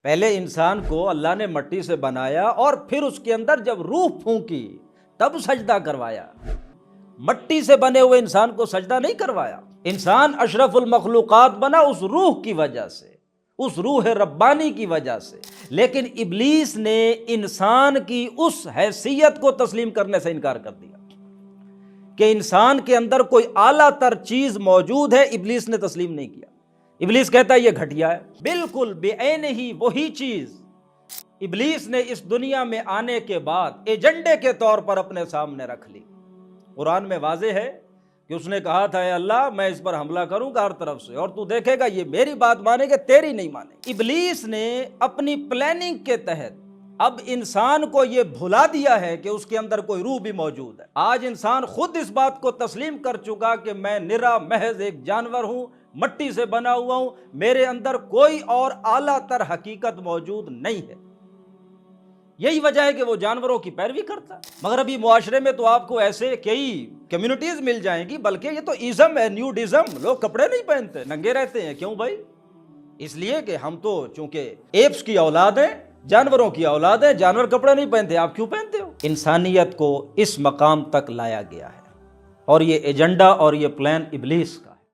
پہلے انسان کو اللہ نے مٹی سے بنایا اور پھر اس کے اندر جب روح پھونکی تب سجدہ کروایا۔ مٹی سے بنے ہوئے انسان کو سجدہ نہیں کروایا۔ انسان اشرف المخلوقات بنا اس روح کی وجہ سے، اس روح ربانی کی وجہ سے، لیکن ابلیس نے انسان کی اس حیثیت کو تسلیم کرنے سے انکار کر دیا کہ انسان کے اندر کوئی اعلیٰ تر چیز موجود ہے۔ ابلیس نے تسلیم نہیں کیا۔ ابلیس کہتا ہے یہ گھٹیا ہے، بالکل بعینہ ہی وہی چیز ابلیس نے اس دنیا میں آنے کے بعد ایجنڈے کے طور پر اپنے سامنے رکھ لی۔ قرآن میں واضح ہے کہ اس نے کہا تھا اے اللہ میں اس پر حملہ کروں گا ہر طرف سے، اور تو دیکھے گا یہ میری بات مانے گا تیری نہیں مانے۔ ابلیس نے اپنی پلاننگ کے تحت اب انسان کو یہ بھلا دیا ہے کہ اس کے اندر کوئی روح بھی موجود ہے۔ آج انسان خود اس بات کو تسلیم کر چکا کہ میں نرا محض ایک جانور ہوں، مٹی سے بنا ہوا ہوں، میرے اندر کوئی اور اعلیٰ تر حقیقت موجود نہیں ہے۔ یہی وجہ ہے کہ وہ جانوروں کی پیروی کرتا ہے۔ مگر ابھی معاشرے میں تو آپ کو ایسے کئی کمیونٹیز مل جائیں گی، بلکہ یہ تو ایزم ہے، نیوڈزم، لوگ کپڑے نہیں پہنتے، ننگے رہتے ہیں۔ کیوں بھائی؟ اس لیے کہ ہم تو چونکہ ایپس کی اولاد ہیں، جانوروں کی اولاد ہیں، جانور کپڑے نہیں پہنتے، آپ کیوں پہنتے ہو؟ انسانیت کو اس مقام تک لایا گیا ہے، اور یہ ایجنڈا اور یہ پلان ابلیس کا